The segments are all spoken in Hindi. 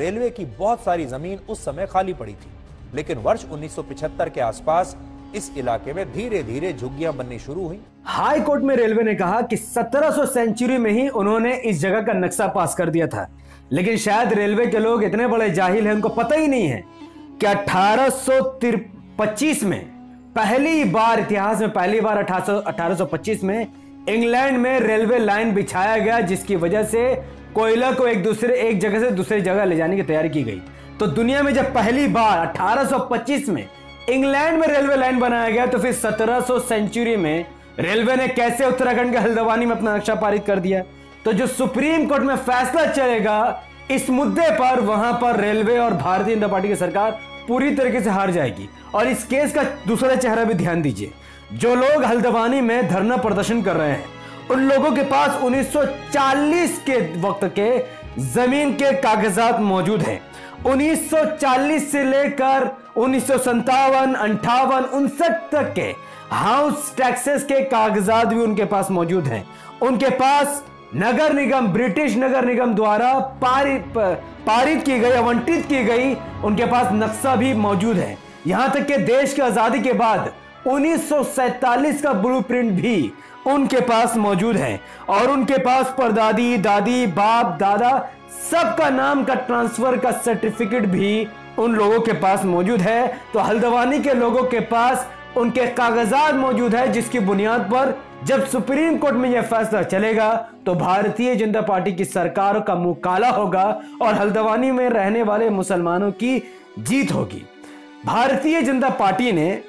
रेलवे की बहुत सारी जमीन उस समय खाली पड़ी थी, लेकिन वर्ष 1975 के आसपास इस इलाके में धीरे धीरे झुग्गियां बननी शुरू हुई। हाई कोर्ट में रेलवे ने कहा कि 1700 सेंचुरी में ही उन्होंने इस जगह का नक्शा पास कर दिया था, लेकिन शायद रेलवे के लोग इतने बड़े जाहिल हैं, उनको पता ही नहीं है कि 1825 में पहली बार, इतिहास में पहली बार 1825 में इंग्लैंड में रेलवे लाइन बिछाया गया, जिसकी वजह से कोयला को एक जगह से दूसरी जगह ले जाने की तैयारी की गई। तो दुनिया में जब पहली बार 1825 में इंग्लैंड में रेलवे लाइन बनाया गया, तो फिर 1700 सेंचुरी में रेलवे ने कैसे उत्तराखंड के हल्द्वानी में अपना नक्शा पारित कर दिया। तो जो सुप्रीम कोर्ट में फैसला चलेगा इस मुद्दे पर, वहां पर रेलवे और भारतीय जनता पार्टी की सरकार पूरी तरीके से हार जाएगी। और इस केस का दूसरा चेहरा भी ध्यान दीजिए, जो लोग हल्द्वानी में धरना प्रदर्शन कर रहे हैं, उन लोगों के पास 1940 के वक्त के जमीन के कागजात मौजूद हैं। 1940 से लेकर 1957, 58, 59 तक के हाउस टैक्सेस के कागजात भी उनके पास मौजूद हैं। उनके पास नगर निगम, ब्रिटिश नगर निगम द्वारा पारित की गई, आवंटित की गई, उनके पास नक्शा भी मौजूद है। यहां तक कि देश की आजादी के बाद 1947 का ब्लूप्रिंट भी उनके पास मौजूद है। और उनके पास परदादी, दादी, बाप, दादा सबका नाम का ट्रांसफर का सर्टिफिकेट भी उन लोगों के पास मौजूद है। तो हल्द्वानी के लोगों के पास उनके कागजात मौजूद है, जिसकी बुनियाद पर जब सुप्रीम कोर्ट में यह फैसला चलेगा तो भारतीय जनता पार्टी की सरकार का मुंह काला होगा और हल्द्वानी में रहने वाले मुसलमानों की जीत होगी। भारतीय जनता पार्टी ने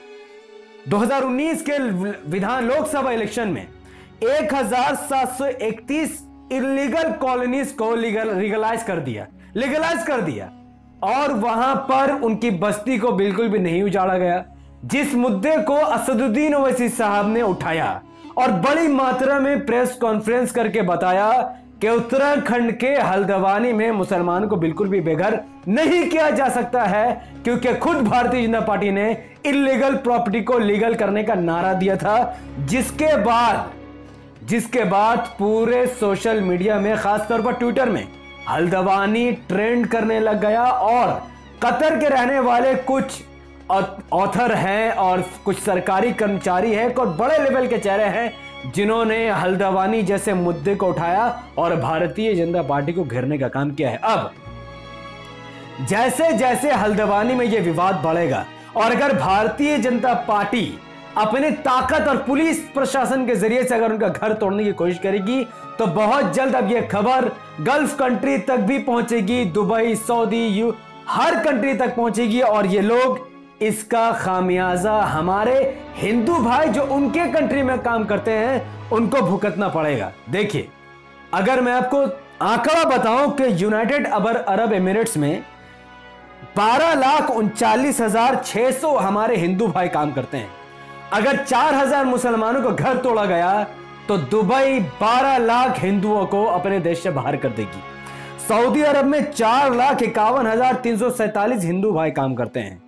2019 के लोकसभा इलेक्शन में 1731 इलीगल कॉलोनीज को लीगलाइज कर दिया और वहां पर उनकी बस्ती को बिल्कुल भी नहीं उजाड़ा गया, जिस मुद्दे को असदुद्दीन ओवैसी साहब ने उठाया और बड़ी मात्रा में प्रेस कॉन्फ्रेंस करके बताया कि उत्तराखंड के हल्द्वानी में मुसलमानों को बिल्कुल भी बेघर नहीं किया जा सकता है, क्योंकि खुद भारतीय जनता पार्टी ने इलीगल प्रॉपर्टी को लीगल करने का नारा दिया था, जिसके बाद पूरे सोशल मीडिया में, खासतौर पर ट्विटर में हल्द्वानी ट्रेंड करने लग गया। और कतर के रहने वाले कुछ ऑथर हैं और कुछ सरकारी कर्मचारी हैं, कुछ बड़े लेवल के चेहरे हैं, जिन्होंने हल्द्वानी जैसे मुद्दे को उठाया और भारतीय जनता पार्टी को घेरने का काम किया है। अब जैसे जैसे हल्द्वानी में यह विवाद बढ़ेगा और अगर भारतीय जनता पार्टी अपनी ताकत और पुलिस प्रशासन के जरिए से अगर उनका घर तोड़ने की कोशिश करेगी, तो बहुत जल्द अब यह खबर गल्फ कंट्री तक भी पहुंचेगी, दुबई, सऊदी, हर कंट्री तक पहुंचेगी और ये लोग इसका खामियाजा हमारे हिंदू भाई जो उनके कंट्री में काम करते हैं उनको भुगतना पड़ेगा। देखिए, अगर मैं आपको आंकड़ा बताऊं कि यूनाइटेड अरब एमिरेट्स में 12,39,600 हमारे हिंदू भाई काम करते हैं। अगर 4,000 मुसलमानों को घर तोड़ा गया तो दुबई 12 लाख हिंदुओं को अपने देश से बाहर कर देगी। सऊदी अरब में 4,51,347 हिंदू भाई काम करते हैं।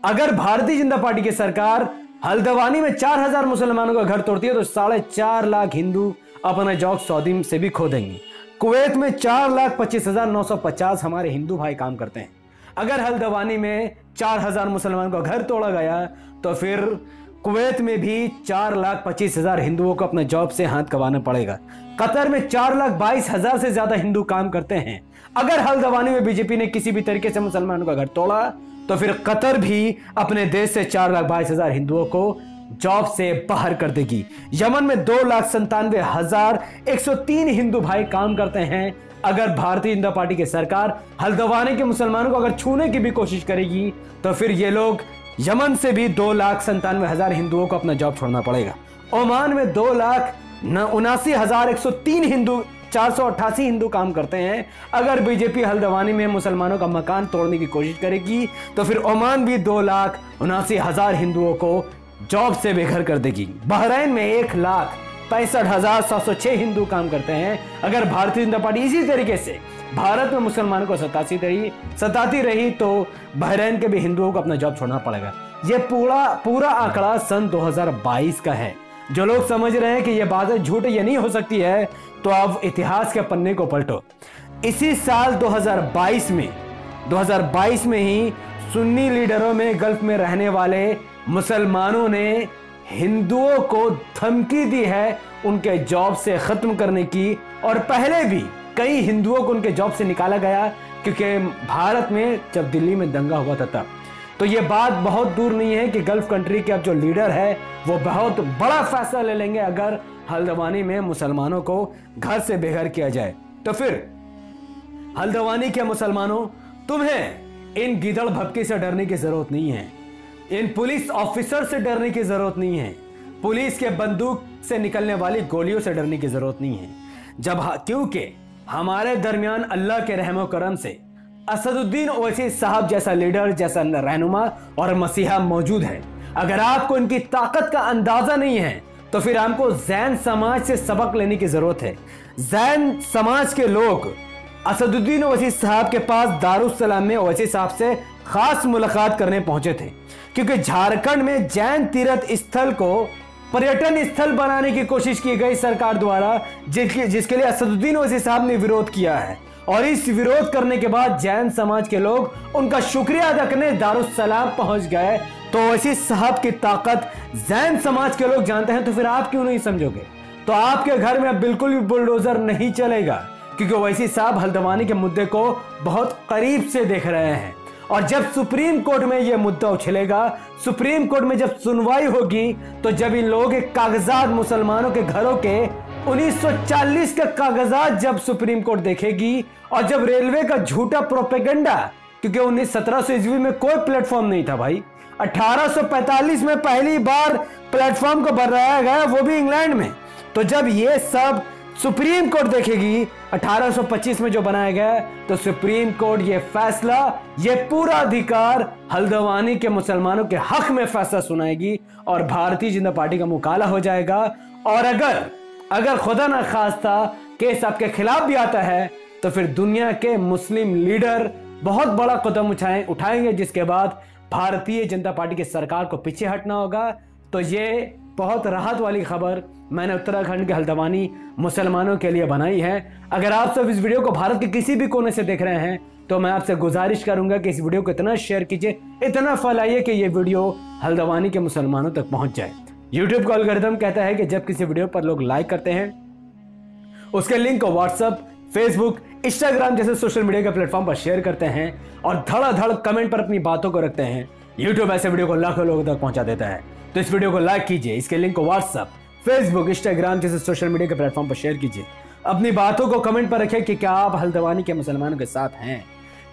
अगर भारतीय जनता पार्टी की सरकार हल्द्वानी में 4,000 मुसलमानों का घर तोड़ती है तो 4.5 लाख हिंदू अपना जॉब सऊदी से भी खो देंगे। कुवैत में 4,25,950 हमारे हिंदू भाई काम करते हैं। अगर हल्द्वानी में 4,000 मुसलमानों का घर तोड़ा गया तो फिर कुवैत में भी 4,25,000 हिंदुओं को अपना जॉब से हाथ गंवाना पड़ेगा। कतर में 4,22,000 से ज्यादा हिंदू काम करते हैं। अगर हल्द्वानी में बीजेपी ने किसी भी तरीके से मुसलमानों का घर तोड़ा तो फिर कतर भी अपने देश से 4,22,000 हिंदुओं को जॉब से बाहर कर देगी। यमन में 2,97,103 हिंदू भाई काम करते हैं। अगर भारतीय जनता पार्टी की सरकार हल्द्वानी के मुसलमानों को अगर छूने की भी कोशिश करेगी तो फिर ये लोग यमन से भी 2,97,000 हिंदुओं को अपना जॉब छोड़ना पड़ेगा। ओमान में 2,79,103 हिंदू, 488 हिंदू काम करते हैं। अगर बीजेपी हल्द्वानी में मुसलमानों का मकान तोड़ने की कोशिश करेगी तो फिर ओमान भी 2,79,000 हिंदुओं को जॉब से बेघर कर देगी। बहरीन में 1,65,706 हिंदू काम करते हैं। अगर भारतीय जनता पार्टी इसी तरीके से भारत में मुसलमानों को सताती रही तो बहरीन के भी हिंदुओं को अपना जॉब छोड़ना पड़ेगा। यह पूरा आंकड़ा सन 2022 का है। जो लोग समझ रहे हैं कि यह बात झूठ ये नहीं हो सकती है, तो अब इतिहास के पन्ने को पलटो। इसी साल 2022 में 2022 में ही सुन्नी लीडरों में गल्फ में रहने वाले मुसलमानों ने हिंदुओं को धमकी दी है उनके जॉब से खत्म करने की, और पहले भी कई हिंदुओं को उनके जॉब से निकाला गया, क्योंकि भारत में जब दिल्ली में दंगा हुआ था तब। तो ये बात बहुत दूर नहीं है कि गल्फ कंट्री के अब जो लीडर है वो बहुत बड़ा फैसला ले लेंगे अगर हल्द्वानी में मुसलमानों को घर से बेघर किया जाए। तो फिर हल्द्वानी के मुसलमानों, तुम्हें इन गिदड़ भपके से डरने की जरूरत नहीं है, इन पुलिस ऑफिसर से डरने की जरूरत नहीं है, पुलिस के बंदूक से निकलने वाली गोलियों से डरने की जरूरत नहीं है। क्योंकि हमारे दरमियान अल्लाह के रहमो करम से असदुद्दीन ओवैसी साहब जैसा लीडर, जैसा रहनुमा और मसीहा मौजूद है। अगर आपको इनकी ताकत का अंदाजा नहीं है तो फिर हमको जैन समाज से सबक लेने की जरूरत है। जैन समाज के लोग असदुद्दीन ओवैसी साहब के पास दारुस्सलाम में ओवैसी साहब से खास मुलाकात करने पहुंचे थे, क्योंकि झारखंड में जैन तीर्थ स्थल को पर्यटन स्थल बनाने की कोशिश की गई सरकार द्वारा, जिसके लिए असदुद्दीन ओवैसी साहब ने विरोध किया है। और इस विरोध करने के बाद जैन समाज के लोग उनका शुक्रिया अदा करने दारुस्सलाम पहुंच गए। तो ओवैसी साहब की ताकत जैन समाज के लोग जानते हैं, तो फिर आप क्यों नहीं समझोगे? तो आपके घर में बिल्कुल भी बुलडोजर नहीं चलेगा, क्योंकि ओवैसी साहब हल्द्वानी के मुद्दे को बहुत करीब से देख रहे हैं। और जब सुप्रीम कोर्ट में यह मुद्दा उछलेगा, सुप्रीम कोर्ट में जब सुनवाई होगी, तो जब इन लोगों के कागजात, मुसलमानों के घरों के 1940 के कागजात जब सुप्रीम कोर्ट देखेगी, और जब रेलवे का झूठा प्रोपेगेंडा, क्योंकि 1700 ईस्वी में कोई प्लेटफॉर्म नहीं था भाई, 1845 में पहली बार प्लेटफॉर्म को बनाया गया, वो भी इंग्लैंड में। तो जब ये सब सुप्रीम कोर्ट देखेगी 1825 में जो बनाया गया, तो सुप्रीम कोर्ट ये फैसला, ये पूरा अधिकार हल्द्वानी के मुसलमानों के हक में फैसला सुनाएगी और भारतीय जनता पार्टी का मुकाला हो जाएगा। और अगर खुदा न खास्ता केस आपके खिलाफ भी आता है, तो फिर दुनिया के मुस्लिम लीडर बहुत बड़ा कदम उठाएंगे, जिसके बाद भारतीय जनता पार्टी की सरकार को पीछे हटना होगा। तो ये बहुत राहत वाली खबर मैंने उत्तराखंड के हल्द्वानी मुसलमानों के लिए बनाई है। अगर आप सब इस वीडियो को भारत के किसी भी कोने से देख रहे हैं, तो मैं आपसे गुजारिश करूंगा कि इस वीडियो को इतना शेयर कीजिए, इतना फैलाइए कि ये वीडियो हल्द्वानी के मुसलमानों तक पहुंच जाए। यूट्यूब का एल्गोरिथम कहता है कि जब किसी वीडियो पर लोग लाइक करते हैं, उसके लिंक को व्हाट्सएप, फेसबुक, इंस्टाग्राम जैसे सोशल मीडिया के प्लेटफॉर्म पर शेयर करते हैं और धड़ाधड़ कमेंट पर अपनी बातों को रखते हैं, यूट्यूब ऐसे वीडियो को लाखों लोगों तक पहुंचा देता है। तो इस वीडियो को लाइक कीजिए, इसके लिंक को व्हाट्सएप, फेसबुक, इंस्टाग्राम जैसे सोशल मीडिया के प्लेटफॉर्म पर शेयर कीजिए। अपनी बातों को कमेंट पर रखें कि क्या आप हल्द्वानी के मुसलमानों के साथ हैं।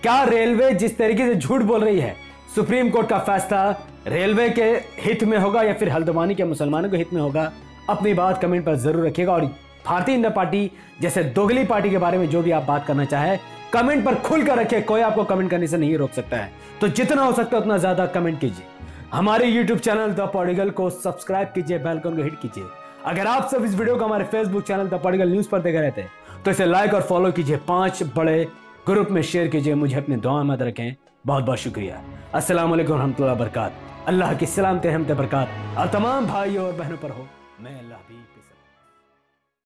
क्या रेलवे जिस तरीके से झूठ बोल रही है, सुप्रीम कोर्ट का फैसला रेलवे के हित में होगा या फिर हल्द्वानी के मुसलमानों के हित में होगा? अपनी बात कमेंट पर जरूर रखिएगा। और भारतीय जनता पार्टी जैसे दोगली पार्टी के बारे में जो भी आप बात करना चाहे, कमेंट पर खुलकर रखिए, कोई आपको कमेंट करने से नहीं रोक सकता है। तो जितना हो सकता है उतना ज्यादा कमेंट कीजिए। हमारे YouTube चैनल द पॉडिगल को सब्सक्राइब कीजिए, बेल आइकन को हिट कीजिए। अगर आप सब इस वीडियो को हमारे फेसबुक चैनल द पॉडिगल न्यूज पर देख रहे थे, तो इसे लाइक और फॉलो कीजिए, 5 बड़े ग्रुप में शेयर कीजिए। मुझे अपनी दुआ में रखें। बहुत बहुत शुक्रिया। अस्सलाम वालेकुम रहमतुल्लाहि व बरकात। अल्लाह की सलामत रहमत बरकात और तमाम भाइयों और बहनों पर हो। मैं अल्लाह हबीब।